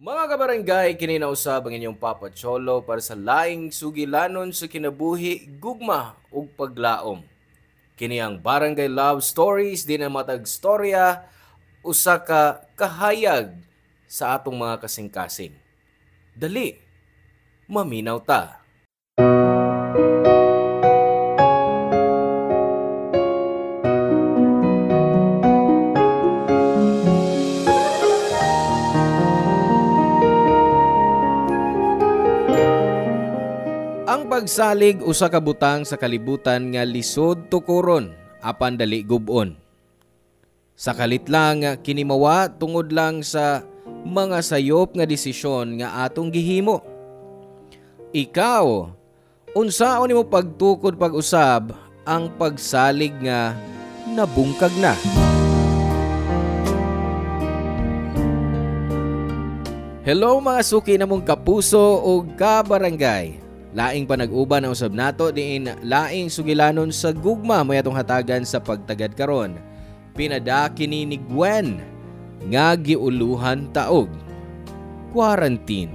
Mga kabarangay, kininausab ang inyong Papa Cholo para sa laing sugilanon sa kinabuhi, gugma ug paglaom. Kini ang Barangay Love Stories, di na matag storya, usa ka kahayag sa atong mga kasing-kasing. Dali, maminaw ta. Ang pagsalig usa ka butang sa kalibutan nga lisod tukuron apan dali gub-on. Sakalit lang nga kinimawa tungod lang sa mga sayop nga desisyon nga atong gihimo. Ikaw, unsaon nimo pagtukod pag-usab ang pagsalig nga nabungkag na? Hello mga suki namong kapuso ug kabarangay. Laing panag-uban ang usab nato diin laing sugilanon sa gugma may atong hatagan sa pagtagad karon. Pinadaki ni Gwen nga giuluhan taog. Quarantine.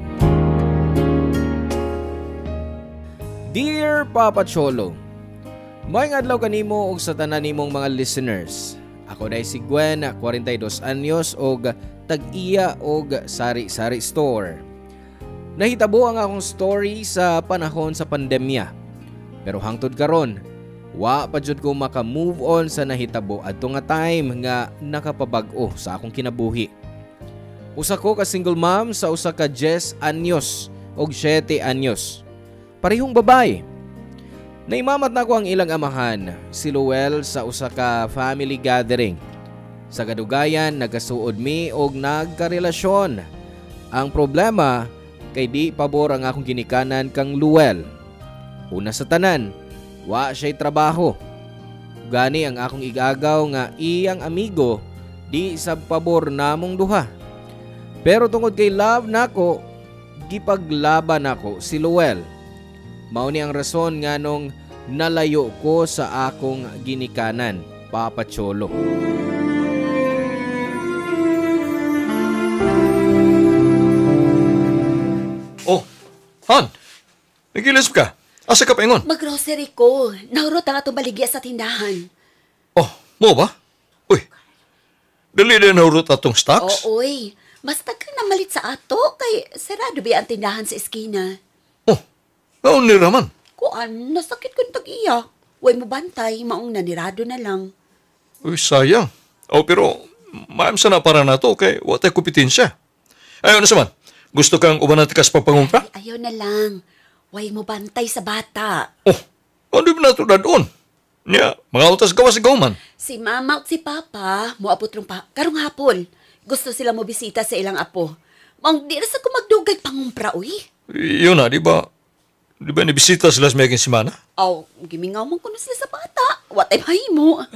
Dear Papa Cholo, may adlaw kanimo og sa tanan nimong mga listeners. Ako day si Gwen, 42 anyos og tag-iya og sari-sari store. Nahitabo ang akong story sa panahon sa pandemya. Pero hangtod karon, wa pa jud ko maka-move on sa nahitabo adto nga time nga nakapabag-o sa akong kinabuhi. Usa ko ka single mom sa usa ka 10 anyos og 7 anyos. Parehong babae. Naimamat na ko ang ilang amahan, si Luel sa usa ka family gathering. Sa kadugayan, nagkasuod mi og nagkarelasyon. Ang problema, kay di pabor ang akong ginikanan kang Luel. Una sa tanan, wa siya'y trabaho. Gani ang akong igagaw nga iyang amigo, di sa pabor namong duha. Pero tungod kay love nako, gipaglaban nako si Luel. Mao ni ang rason nga nung nalayo ko sa akong ginikanan, Papa Cholo. Oh, Han! Nagilis ka? Asa ka paingon? Mag-grocery ko. Nahurot ang atong baligya sa tindahan. Oh, mo ba? Uy, dali din nahurot atong stocks? Ooy, mas tagal na malit sa ato kay sarado ba ang tindahan sa eskina. Oh, naon ni Raman? Kuan, nasakit kong tag-iya. Huwag mo bantay, maong nanirado na lang. Uy, sayang. Oh, pero maamsa na para na to kay watay kompetensya. Ayaw na saman. Gusto kang uban natin kas papangumpra? Ay, ayaw na lang. Huwag mo bantay sa bata. Oh, ano ba na ito na doon? Niya, mga utas gawas gawman. Si mama at si papa, muabot rong karong hapon. Gusto sila mo bisita sa ilang apo. Maong di na sa kumagdugay pangumpra, uy. Yun na, di ba? Di ba nibisita sila sa mayaging simana? Aw, gimingaw man kuno sila sa bata. Watay mahimo.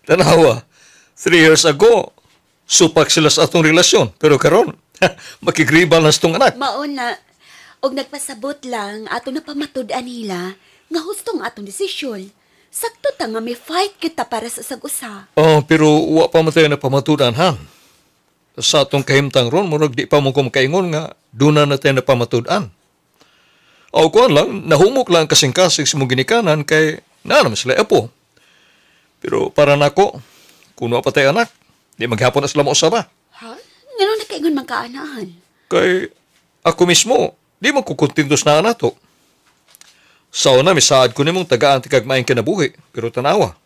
Tanawa, 3 years ago, supak sila sa atong relasyon. Pero karon, makigribal na sa tong anak. Mauna, og nagpasabot lang ato na pamatud-an nila nga hustong atong desisyon. Sakto ta nga may fight kita para sa sag-usa. Oh, pero wa pa man tayo na pamatudan, ha? Sa atong kahimtang ron, murag di pa mo kumakaingon nga duna na tayo na pamatudan. O kuan lang, nahumok lang kasing-kasing sa mong ginikanan kay naman sila apo. Pero para nako, kuno pa tayo anak, di maghapon na sila mo usaba. Ha? Ngano na kaingon man kaanahan? Kay ako mismo, di man kukontintos na nato. Sa una, misaad ko nimong tagaan ti kagmaing kinabuhi, pero tanawa.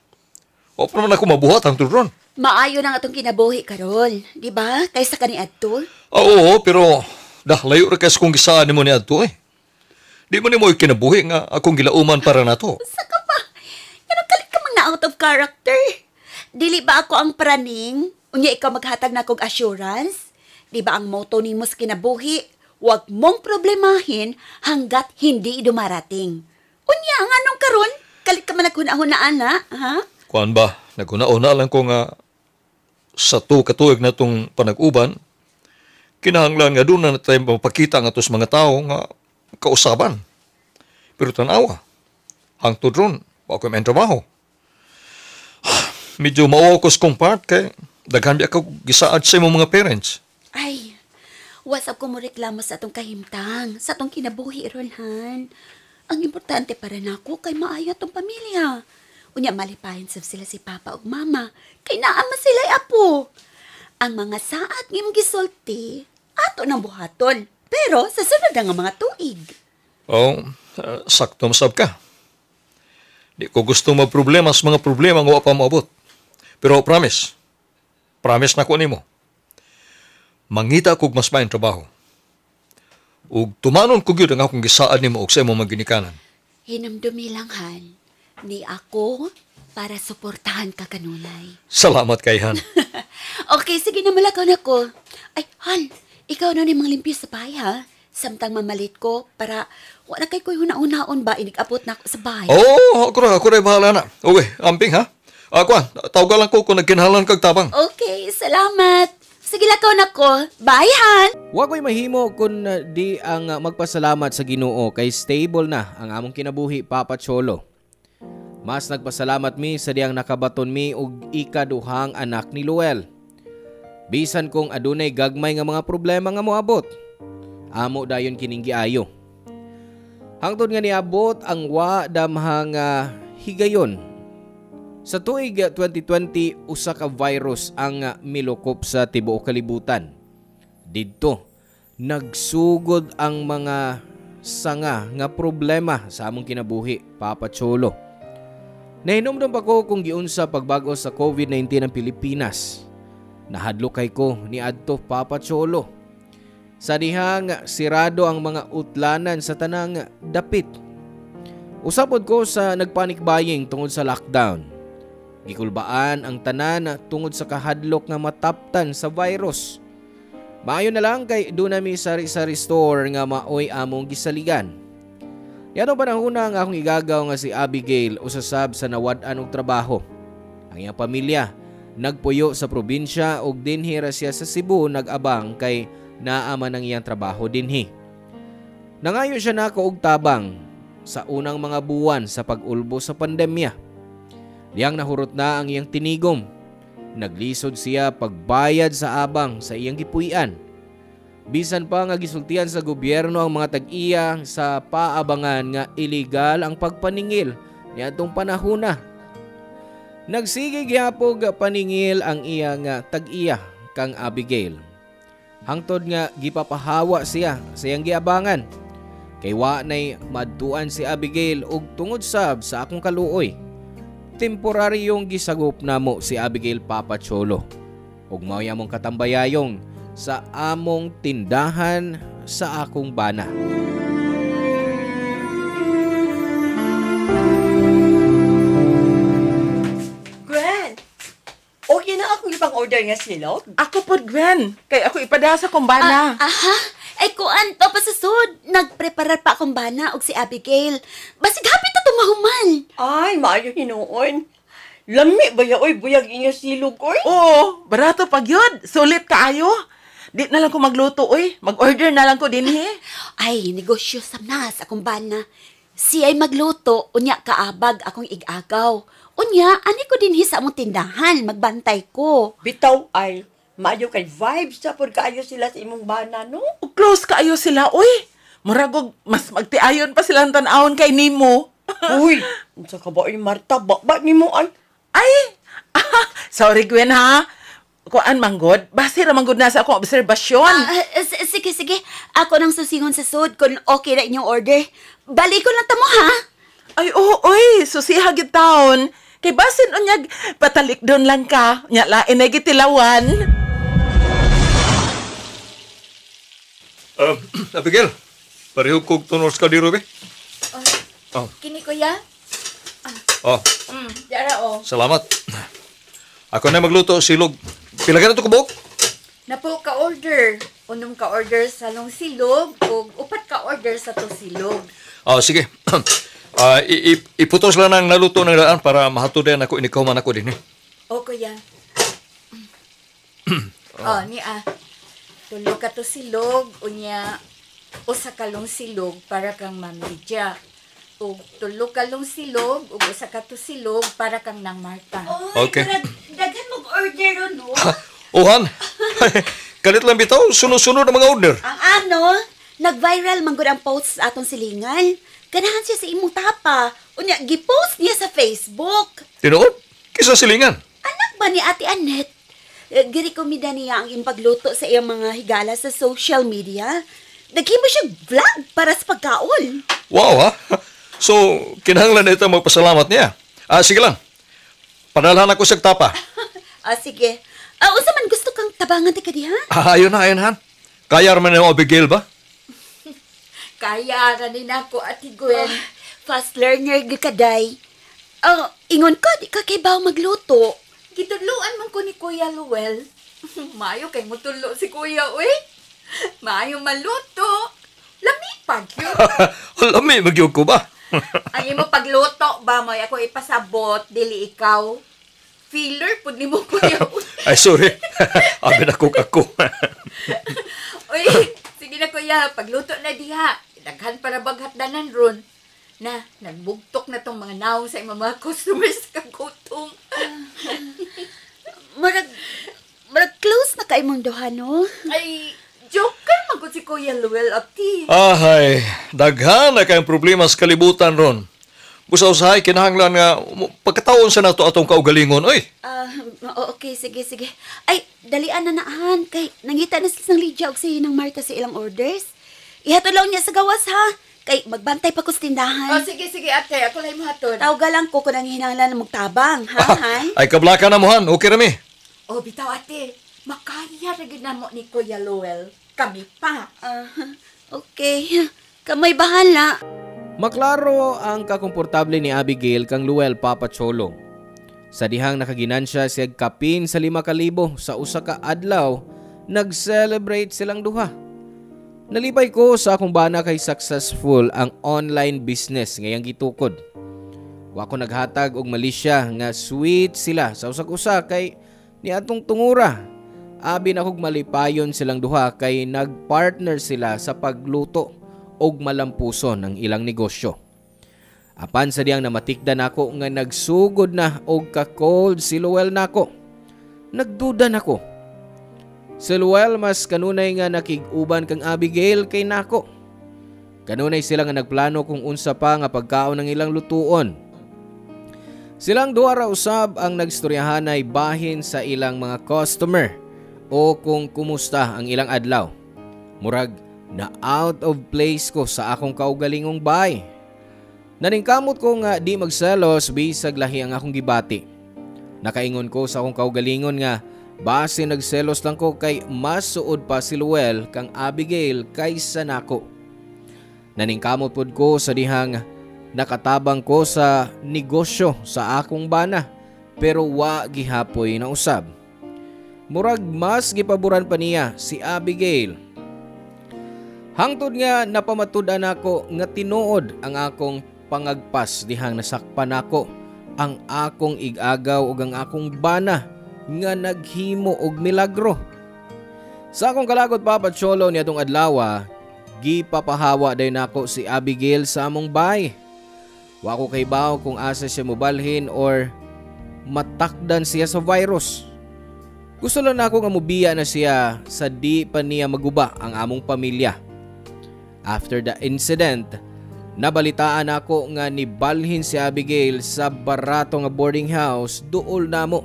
O pa naman ako mabuhat ang turon. Maayo na nga itong kinabuhi, Karol. Di ba? Kaysa ka ni Adtol? Oo, pero layo ra kasi kung gisaan mo ni Adto eh. Di mo ni mo kinabuhi nga akong gilauman para nato. Saka pa? Ngano kalit ka mang na-out of character? Dili ba ako ang praning? Unya ikaw maghatag na kong assurance? Di ba ang motto ni mo sa kinabuhi? Huwag mong problemahin hanggat hindi dumarating. Unya, nga nung karon? Kalit ka man naghuna-hunaan na, ha? Kuan ba, naguna-una lang ko nga sa katuig na itong panag-uban, kinahanglan nga doon na tayo mapakita nga ito sa mga tao nga kausaban. Pero tanawa, hangtod ron, ako may trabaho. Medyo mawakos kong part kay daghan di ako gisaad sa imong mga parents. Ay, Wasap ko mo reklamo sa atong kahimtang, sa atong kinabuhi ron, Han. Ang importante para nako kay maayo atong pamilya. Unya malipayon sab sila si Papa ug Mama, kay naama sila'y apo. Ang mga saat nga imong gisulti, ato nang buhaton. Pero sa sunod nga mga tuig. Oh, sakto masab ka. Di ko gusto magproblema sa mga problema nga wa pa maabot. Pero promise na ko nimo. Mangita kog mas maayong trabaho. Ug tumanon ko gyud ang akong gisaad nimo og sa imong maginikanan. Hinumdumi lang, Han. Ni ako para suportahan ka kanunay. Salamat kay Han. Okay, sige na malakaw na ko. Ay, Han, ikaw na ni mga limpyo sa bahay, ha? Samtang mamalit ko para wala kay ko'y huna-unaon ba inig-apot na ako sa bahay. Oh, ako rin bahala na. Okay, amping ha? Kuan, tawag lang ko kung nagkinahanglan kag tabang. Okay, salamat. Sige lakaw na ko. Bye, Han. Wa ko'y mahimo kung di ang magpasalamat sa Ginoo kay stable na ang among kinabuhi, Papa Cholo. Mas nagpasalamat mi sa diyang nakabaton mi og ikaduhang anak ni Luel. Bisan kung adunay gagmay nga mga problema nga moabot, amo dayon kining giayo. Hangtod nga niabot ang wa damhang higayon. Sa tuig 2020, usa ka virus ang milukop sa tibuok kalibutan. Didto, nagsugod ang mga sanga nga problema sa among kinabuhi, Papa Cholo. Nahinumdum pa ko kung giunsa pagbago sa COVID-19 ng Pilipinas. Nahadlok kay ko ni adto, Papa Cholo. Sa dihang sirado ang mga utlanan sa tanang dapit. Usapod ko sa nagpanic buying tungod sa lockdown. Gikulbaan ang tanan tungod sa kahadlok nga mataptan sa virus. Maayo na lang kay doon nami sari-sari store nga maoy among gisaligan. Yanong panahuna nga akong igagaw nga si Abigail usasab sa nawad-an og trabaho. Ang iyang pamilya nagpuyo sa probinsya ug dinhi ra siya sa Cebu nag-abang kay naama ng iyang trabaho dinhi. Nangayo siya nako og tabang sa unang mga buwan sa pag-ulbo sa pandemya. Diyang nahurot na ang iyang tinigom. Naglisod siya pagbayad sa abang sa iyang gipuy-an. Bisan pa nga gisultihan sa gobyerno ang mga tag-iya sa paabangan nga illegal ang pagpaningil niadtong panahona. Nagsige gyapon paningil ang iyang tag-iya kang Abigail. Hangtod nga gipapahawa siya sa iyang giabangan. Kay wa nay madtuan si Abigail og tungod sab sa akong kaluoy. Temporaryong gisagop namo si Abigail, Papa Cholo. Ug mao among katambayayong sa among tindahan sa akong bana. Gwen, okay na akong ipang-order nga silog? Ako po, Gwen. Kay ako ipadasa kong bana. Aha, ay kuan to pa sa sud. Nagpreparar pa akong bana og si Abigail. Basig hapit na tumahuman. Ay, maayo hinuon. Lami ba oy buyag inyo silog, oy? Oo, barato pag yun. Sulit kaayo. Di na lang ko magluto, oy. Mag-order na lang ko din, he. Ay, negosyo sa nas akong bana. Si ay magluto, unya kaabag akong igagaw. Unya, ani ko din sa among tindahan, magbantay ko. Bitaw ay, maayo kay vibes sa pod kaayo sila sa imong bana, no? Close kaayo sila, oy. Muragog, mas magtiayon pa silang tanawon kay Nimo. Uy, sa ka ba yung Marta, bakit ni mo ay? Ay, sorry, Gwen, ha? Kuan manggod, base ra manggod na sa akong obserbasyon. Sige. Ako nang susingon sa sud kung okay na inyong order. Balik ko lang tamo, ha? Ay, oo, oy, susiha gid taon. Kay basin unyag patalik doon lang ka. Nya lain ay gitilawan. Abigail, pareho kog tunos ka diro, be? Oh. Kini kuya? Oh, Dara o. salamat. Ako na magluto silog. Pila ka na ito kubok? Napo ka-order. Unong ka-order sa long silog o upat ka-order sa to silog. Oh, sige. Iputos lang ang naluto ng daan para mahatudan ako, inikahuman ako din. O kuya. Tulo ka to silog, unya usa ka long silog para kang mamidya. O tulo ka long silog, ug usa ka to silog para kang nang Marta. Okay. Daghan mag-order ron, no? Ohan, Kalit lang bitaw, sunod-sunod ang mga order. Ang ano, nag-viral manggod ang post sa atong silingan. Ganahan siya sa imong tapa. Unya, gipost niya sa Facebook. Tinuod? Kisa silingan. Anak ba ni Ate Annette? Girekomenda niya ang iyong pagluto sa iyang mga higala sa social media. Naghimo siya vlog para sa pagkaon. Wow, ha? So, kinahanglan na ito magpasalamat niya. Sige lang. Padalhan ako sa tapa. Sige. Usa man gusto kang tabangan ti kadiha? Ayun Han. Kaya raman yung Abigail ba? Kaya ranin ako, Ate Gwen. Fast learner gikaday. Ingon ko, di ka kay baw magluto. Gitudluan man ko ni Kuya Luel. Maayo kay mo tulo si Kuya, uy. Maayo maluto. Lamipag yun. Lami, magyog ko ba? Ang imo pagluto ba mo ako ipasabot, dili ikaw. Filler, pud ni mo Kuya, uy. Ay, sorry. Abi na ako. Uy, sige na Kuya, pagluto na diha. Daghan para baghatdanan ron. Na, nagbugtok na tong mga naong sa imong mga customers kagutom. Marag close na kay mong duha, no? Ay, joker man ko si Kuya Luel, Ati. Ay, daghan na kayong problema sa kalibutan ron. Busa-usahay, kinahanglan nga, pagkataon sa nato atong kaugalingon, oy. Okay, sige. Ay, dalian na naahan. Kay, nangita na sila ng Lydia og si ng Marta sa ilang orders. Ihatulaw niya sa gawas, ha? Kay, magbantay pa ko sa tindahan. Sige, ate. Ako lang mo hatod. Tawga lang ko kung nangihinanglan na magtabang, ha, Han? Ay, kablaka na mo, Han. Okay rami. Oh, bitaw, ate. Makaya rin na mo ni Kuya Luel. Kami pa. Okay. Kamay bahala. Maklaro ang kakomportable ni Abigail kang Luel papacholong. Sa dihang nakaginansya siya kapin sa 5,000 sa usa ka adlaw, nag-celebrate silang duha. Nalipay ko sa akong bana kay successful ang online business ngayang gitukod. Wa ko naghatag og malisya nga sweet sila sa usak-usa kay niadtong tungura. Abi na kog malipayon silang duha kay nagpartner sila sa pagluto og malampuson ang ilang negosyo. Apan sa diyang namatikdan ako nga nagsugod na og ka-cold si Luel nako. Nagduda nako. Si Luel mas kanunay nga nakig-uban kang Abigail kay nako. Kanunay sila nga nagplano kung unsa pa nga pagkaon ng ilang lutuon. Silang duha ra usab ang nagstoryahanay bahin sa ilang mga customer o kung kumusta ang ilang adlaw. Murag na out of place ko sa akong kaugalingong bahay. Naningkamot ko nga di magselos bisag lahi ang akong gibati. Nakaingon ko sa akong kaugalingon nga base nagselos lang ko kay mas suod pa si Luel kang Abigail kaysa nako. Naningkamot pod ko sa dihang nakatabang ko sa negosyo sa akong bana pero wa gihapoy na usab. Murag mas gipaboran pa niya si Abigail. Hangtod nga napamatud-an ako nga tinuod ang akong pangagpas dihang nasakpan ako ang akong igagaw ug ang akong bana nga naghimo og milagro. Sa akong kalagod papacholo niadtong adlaw, gipapahawa dayon nako si Abigail sa among bahay. Wa ko kay bawo kung asa siya mobalhin or matakdan siya sa virus. Gusto lang nako nga mubiya na siya sa di pa niya maguba ang among pamilya. After the incident, nabalitaan ako nga nibalhin si Abigail sa barato nga boarding house duol namo.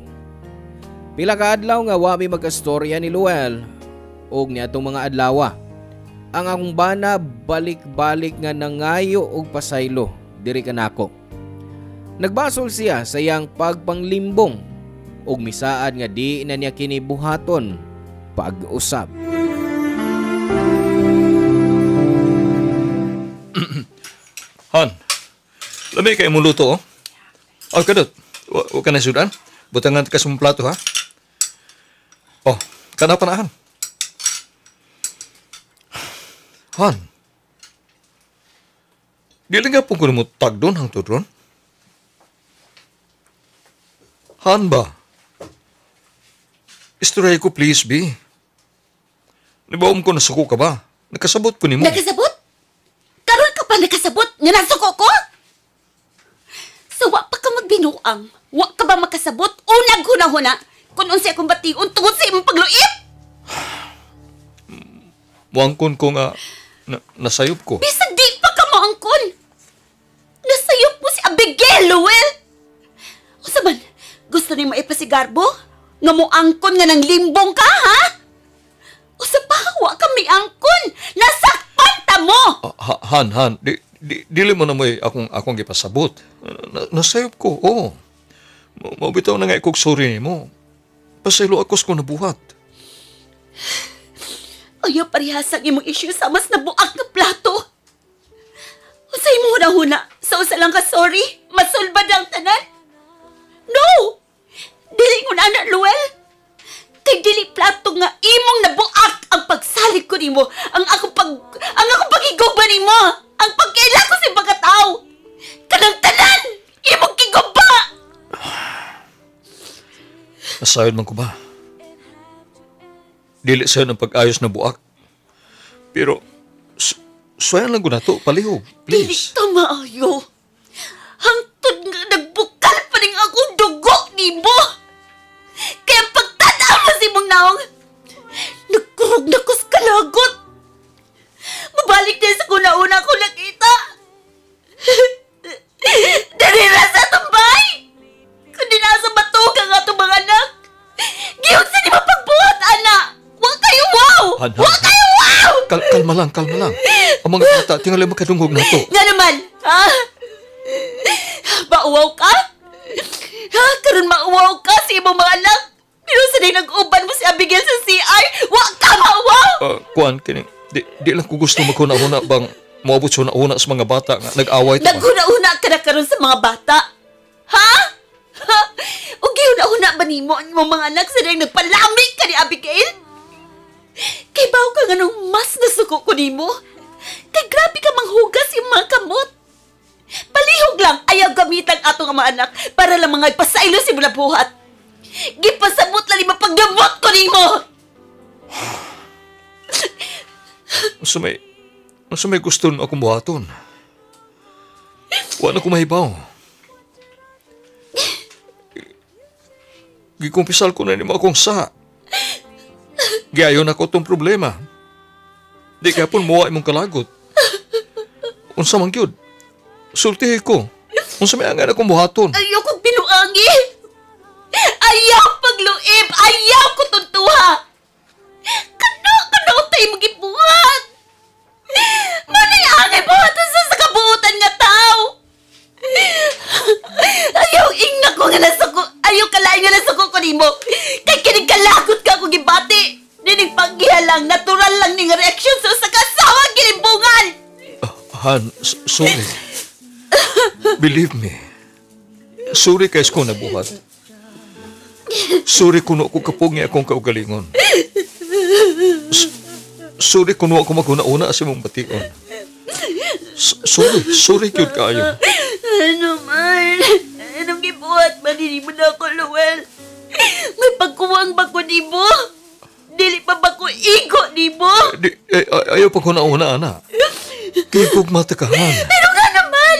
Pila ka adlaw nga wa mi magkastorya ni Luel og niadtong mga adlaw. Ang akong bana balik-balik nga nangayo og pasaylo diri kanako. Nagbasol siya sa iyang pagpanglimbong og misaad nga di na niya kinibuhaton pag-usab. Han, lami kayo mo luto, oh. Oh, kadot. Huwag ka na sudan. Butangan ka sa mong plato, ha? Oh, kana pa na, Han. Han, di lang nga po ko na mo tagdon hang tudron. Han ba? Istoray ko, please, be. Nibawam ko nasuko ka ba? Nakasabot ko ni mo. Nakasabot? Karon ka pa nakasabot? Nga nasuko ko? So, wa pa ka magbinuang. Wa ka ba makasabot? Unag huna-huna? Kung unsay akong batiun tungod sa imong pagluip? Muangkon ko nga nasayop ko. Bisag di pa ka maangkon. Nasayop mo si Abigail, Luel. O saman, gusto ni maipasigarbo? Nga mo angkon nga ng limbong ka, ha? O sa pahawa ka may angkon. Nasakpan ta mo! Han, dili mo na mo akong gipasabot. Nasayop ko, oo. Mabitaw na nga ikog sorry ni mo. Pasaylo akos ko nabuhat. Ayaw parihasang imong issue sa mas nabuak na plato. Usay mo huna-huna, sa usa lang ka sorry, masulbad ang tanan? No! Dili ko na, Luel. Kay dili plato nga imong nabuak ang pagsalig ko nimo, ang akong pagigugma nimo, ang pagkaila ko sa pagkatao. Kanang tanan, imong gigugma! Nasayod man ko ba? Dili sa'yo ng pag-ayos na buak. Pero, suwayan lang ko na to, palihog, Dili please. to maayo. Hangtod nga nagbukal pa rin akong dugo nimo. Kaya pagtanaw mo si mong naong, nagkurog na ko sa kalagot. Mabalik din sa kuna-una ko nakita. Darira sa tambay. Kundi nasa batuga nga itong mga anak. Giyog sa di mapagbuhat, anak. Huwag kayo wow! Han. Huwag kayo wow! Kalma lang. Ang mga bata, tingali makadungog na to. Nga naman, ha? Mauwaw ka? Ha? Karon mauwaw ka sa ibang mga anak? Pero sanay nag-uban mo si Abigail sa CR? Huwag ka mauwaw! Kuan, kini, di lang ko gusto maghuna-huna bang maabot sa una sa mga bata nga nag-away to. Naghuna-una ka na karon sa mga bata? Ha? Ha? O gihuna-una ba nimo ang imong mga anak sanay nagpalamig ka ni Abigail? Kay bawo ka nga nung mas nasuko ko nimo? Kay grabe ka manghugas yung mga kamot. Palihog lang, ayaw gamitan ato nga mga anak para lang mga ipasaylo si mula buhat. Gipasabot lang lima pagdamot ko nimo. May gusto na akong buhaton. Wala ko mahibaw. Gikumpisal ko na ni mo akong sa. Giayon ako itong problema. Di kaya po muwa imong kalagot. Unsa man gyud? Sultihi ko. Unsa may angan akong buhaton. Ayaw kong pinuangi. Ayaw pagluib. Ayaw ko tuntuha. Kano tayo magibuhat. Manay angay buhatan sa kabuutan nga tao. Ayaw ingna ko nga nasuko. Ayaw kalain nga nasuko ko nimo. Kay kinigkalagot ka kong gibati. Dinig paggihalang, natural lang ning reaksyon sa kasawa gilimbungan. Han, sorry. Believe me. Sorry kayo ko nabuhat. Sorry kuno ko kapungi akong kaugalingon. Sorry kuno ako maghuna-una sa mong bation. Sorry yun kayo. Ano man? Anong gibuhat ba mo na ako, Luel? May pagkuwang ba ko ni mo? Dili pa ba ko igo ni mo? Ayaw pa ko nauna, ana. Kikog matakahan. Pero nga naman!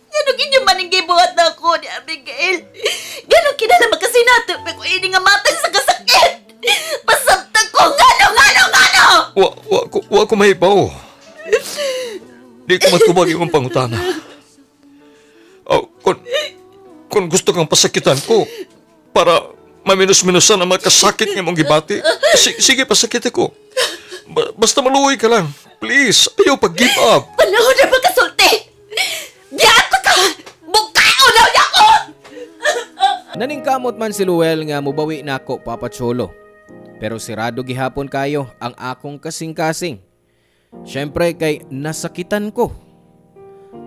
Ganong inyo man ang gibuhat na ako ni Abigail. Ganong kinala makasinato pa ko ini nga matang sa kasakit. Pasabtag ko, gano! Wa ko mahibaw. Di ko matubag yung pangutana. Kung gusto kang pasakitan ko, para maminus-minusan ang makasakit ng mong gibati, sige, pasakit ko. Basta maluoy ka lang. Please, ayaw pag-give up. Panahon na pagkasulti! Biyato ka! Bukao na ako! Naningkamot man si Luel nga mubawi nako Papa Cholo. Pero sirado gihapon kayo ang akong kasing-kasing. Syempre kay nasakitan ko.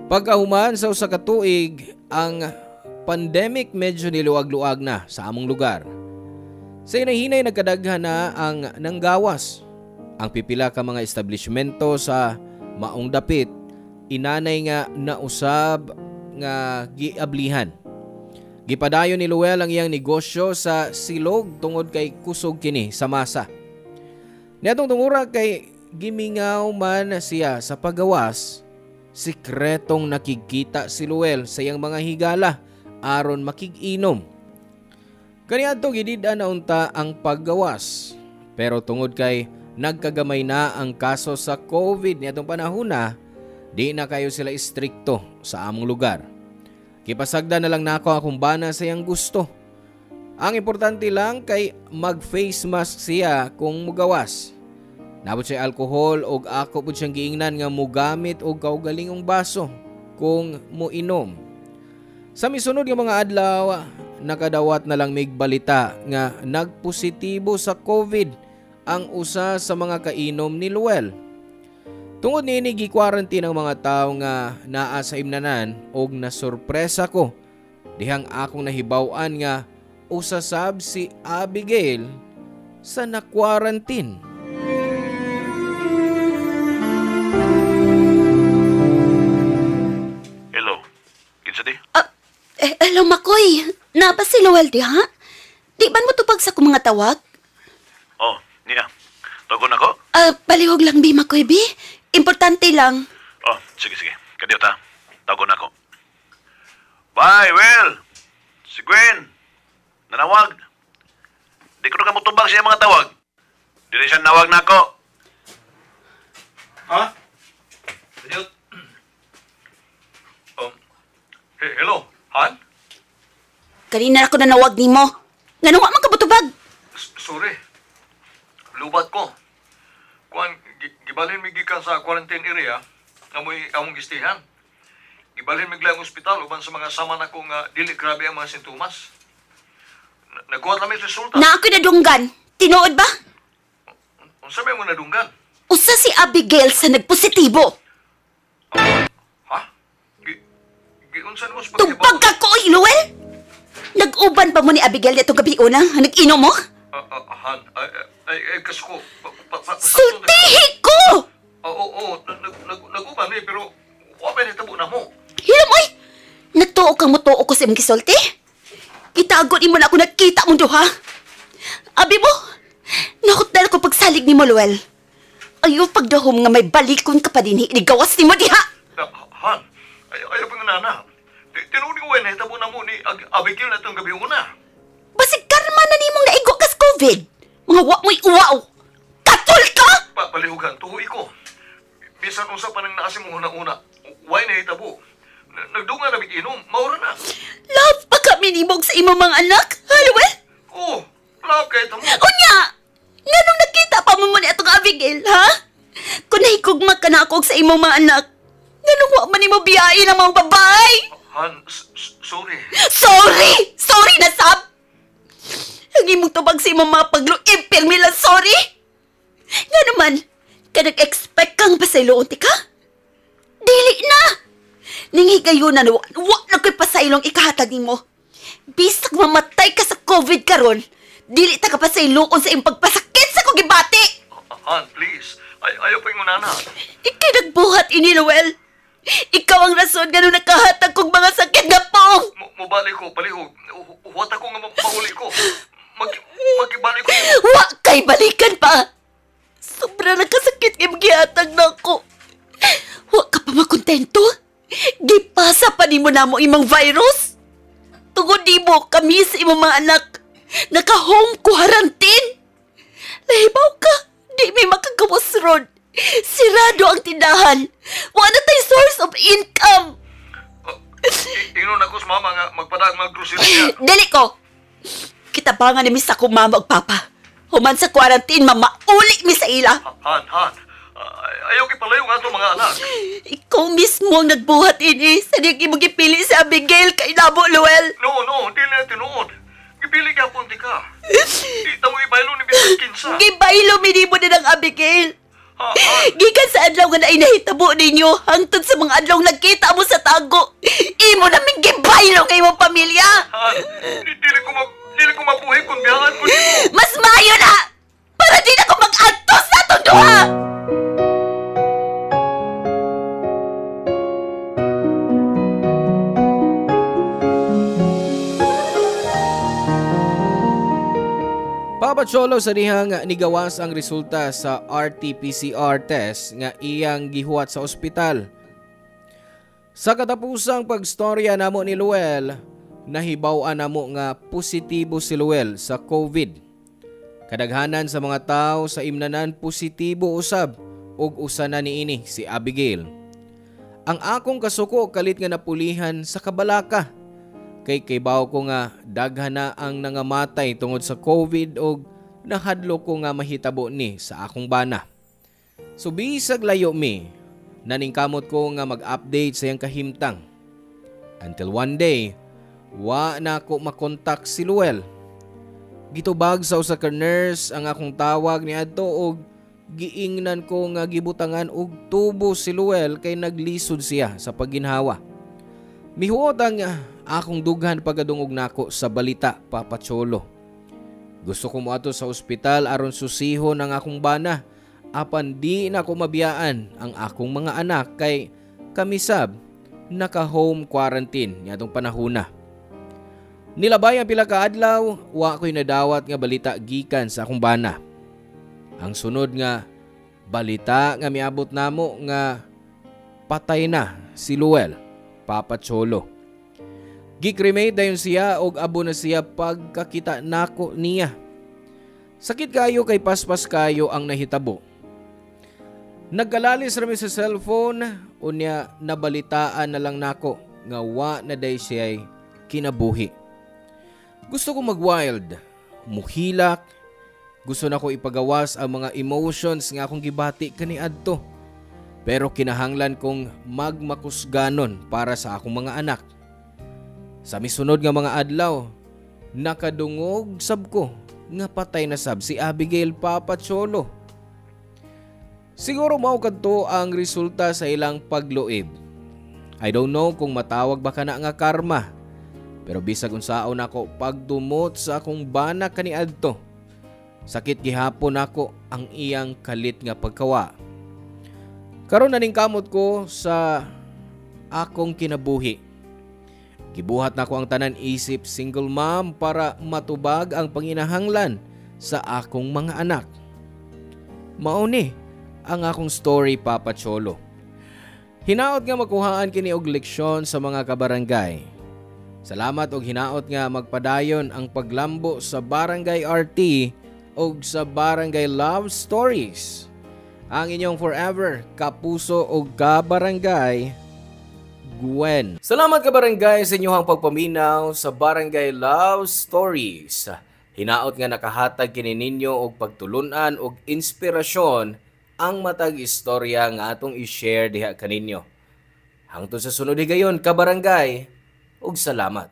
Pagkahuman sa usa ka tuig, ang pandemic medyo niluwag-luwag na sa among lugar. Sa hinahinay nagkadaghan na ang nanggawas. Ang pipila ka mga establishmento sa maong dapit, inanay nga nausab nga giablihan. Gipadayon ni Luel ang iyang negosyo sa silog tungod kay kusog kini sa masa. Niadtong tungura kay gimingaw man siya sa paggawas, sikretong nakikita si Luel sa iyang mga higala aron makig-inom. Kaniadto gidid-an na unta ang paggawas, pero tungod kay nagkagamay na ang kaso sa COVID niadtong panahon na di na kayo sila istrikto sa among lugar. Kipasagda na lang nako akong bana sa iyang gusto. Ang importante lang kay mag-face mask siya kung mugawas. Nabot siya alkohol o ako po siyang giingnan nga mugamit og kaugalingong baso kung muinom. Sa misunod nga mga adlaw, nakadawat na lang mig balita nga nagpositibo sa COVID ang usa sa mga kainom ni Luel. Tungod niini gi-quarantine ang mga tawo nga naa sa imnanan og nasurpresa ko dihang akong nahibaw-an nga usasab si Abigail sa na-quarantine. Hello. Kinsa di? Hello, Makoy. Napa si Luel di ha? Di ba mo tupag sa kong mga tawag? Oh, niya. Tagon ako? Palihog lang, Bi, Makoy, Bi. Importante lang. Oh, sige. Kadiyo ta. Tagon ako. Bye, Will. Si Gwen. Nanawag. Di ko na kamutubag siya mga tawag. Di rin siya nawag na ako. Ha? Kadiyo. Hello, Han? Kanina ako nanawag ni mo. Nga nung man kabutubag. Sorry. Lubat ko. Kuan, gibalhin mi gikan sa quarantine area, amoy among gistihan. Gibalhin mi lang ospital uban sa mga sama nako nga dili grabe ang mga sintomas. Nagkuha kami resulta. Na ako'y nadunggan. Tinuod ba? Unsa may mo nadunggan? Usa si Abigail sa nagpositibo. Ha? Unsa mo sa Tupag ka ko, Luel! Nag-uban pa mo ni Abigail dito gabi una? Nag-inom mo? Han, ay kas ko. Sultihi ko! Oo, nag-uban eh, pero wala na tabo na mo. Hilam, oy! Nagtuo kang mutuo ko sa imong gisulti? Itagon mo na ako nagkita mo duha. Abi mo, nakot ko pagsalig ni mo, Luel. Ayaw pagdahom nga may balikon ka pa din, inigawas ni mo diha. Han, ayaw pa nga nana. Tinunin ko na tabo na mo ni Abigail na itong gabi una. Basig karma na nimong naigo kas COVID. Mga wak mo'y uwaw. Katol ka! Palihugan, tuhoy ko. Bisan unsa pa nang naasim mo una-una, why na hitabo? Nagdunga na inom, maura na. Love pa kami nimog sa imong mga anak, ha, Luel? Oo, love kahit mo. Unya! Nga nung nakita pa mo ni atong Abigail, ha? Kung nahigugma ka na ako sa imong mga anak, nga nung wak man mo biyain ang mga babae. Han, sorry. Sorry na, Sab! Ang imong tubag sa imong mga pagluib, pirmila, sorry! Nga naman, ka nag-expect kang pasayloon, ka? Dili na! Ninghigayon na wak na ko'y pasaylong ikahatag mo. Bisag mamatay ka sa COVID karon, dili ta ka pasayloon sa imong pagpasakit sa kugibati! Han, please. Ayaw pa yung unana. Ikay nagbuhat ini, Noel. Ikaw ang rason nga nung nakahatag kong mga sakit nga pong! Mabalik ko, palihog. Huwat ako nga mauli ko. Magibalik ko. Wa kay balikan pa! Sobra nakasakit nga magihatag na ako. Wa ka pa makontento? Gipasa pa ni mo na mo imong virus? Tungod di mo kami sa imong mga anak naka-home quarantine? Lahibaw ka, di may makagawas ron. Sirado ang tindahan. Wala tayo source of income. Inon ako sa mama nga magpadag mag-grocery. Dali ko. Kitabangan ni Miss ako mama ug papa. Human sa quarantine, mamauli mi sa ila. Han. Ayaw kipalayo nga ito mga anak. Ikaw mismo ang nagbuhat ini. Sa di mo gipili si Abigail kay Labo, Luel. No, di na tinuod. Gipili ka punti ka. Di ta mo ibaylo ni Bisag Kinsa. Gibaylo minimo din ang Abigail. Han. Gikan sa adlaw nga naay nahitabo ninyo hangtod sa mga adlaw nagkita mo sa tago. Imo naming gibaylo nga imong pamilya. Han, dili ko mabuhay kung biyangan ko nimo. Mas mayo na! Para di na ko mag-antos sa itong duha! Papatsolo sa dihang nigawas ang resulta sa RT-PCR test nga iyang gihuwat sa ospital. Sa katapusang pagstorya namo ni Luel, nahibaw-an namo nga positibo si Luel sa COVID. Kadaghanan sa mga tao sa imnanan positibo usab ug usa na niini si Abigail. Ang akong kasuko kalit nga napulihan sa kabalaka. Kay kaybaw ko nga daghan na ang nangamatay tungod sa COVID ug nahadlo ko nga mahitabo ni sa akong bana. So bisag layo mi, naningkamot ko nga mag-update sa iyang kahimtang. Until one day, wa na ako makontak si Luel. Gitubag sa usa ka nurse ang akong tawag niadto og giingnan ko nga gibutangan og tubo si Luel kay naglisod siya sa pagginhawa. Mihuot ang akong dughan pagkadungog nako sa balita, Papa Cholo. Gusto ko moadto sa ospital aron susihon ang akong bana apan di na ko mabiyaan ang akong mga anak kay kami sab naka-home quarantine niadtong panahona. Nilabay ang pila ka adlaw, wa ko'y nadawat nga balita gikan sa akong bana. Ang sunod nga balita nga miabot namo nga patay na si Luel, Papa Cholo. Gikremate dayon siya og abo na siya pagkakita nako niya. Sakit kayo kay paspas kayo ang nahitabo. Nagkalalis rami sa cellphone unya nabalitaan na lang nako nga wa na day siya'y kinabuhi. Gusto ko mag-wild, muhilak, gusto na ko ipagawas ang mga emotions nga akong gibati kaniadto. Pero kinahanglan kong magmakusganon para sa akong mga anak. Sa misunod nga mga adlaw, nakadungog sab ko nga patay na sab si Abigail, Papa Cholo. Siguro mao kadto ang resulta sa ilang pagluib. I don't know kung matawag ba kana nga karma. Pero bisag unsaon ako pagdumot sa akong bana kaniadto. Sakit gihapon ako ang iyang kalit nga pagkawa. Karon naningkamot ko sa akong kinabuhi. Gibuhat nako ang tanan isip single mom para matubag ang panginahanglan sa akong mga anak. Mao ni ang akong story, Papa Cholo. Hinaot nga makuhaan kini og leksyon sa mga kabarangay. Salamat og hinaot nga magpadayon ang paglambo sa Barangay RT og sa Barangay Love Stories. Ang inyong forever kapuso og kabarangay, Gwen. Salamat kabarangay sa inyong pagpaminaw sa Barangay Love Stories. Hinaot nga nakahatag kini ninyo og pagtulunan og inspirasyon ang matag istorya nga atong i-share diha kaninyo. Hangtod sa sunod higayon kabarangay, ug salamat.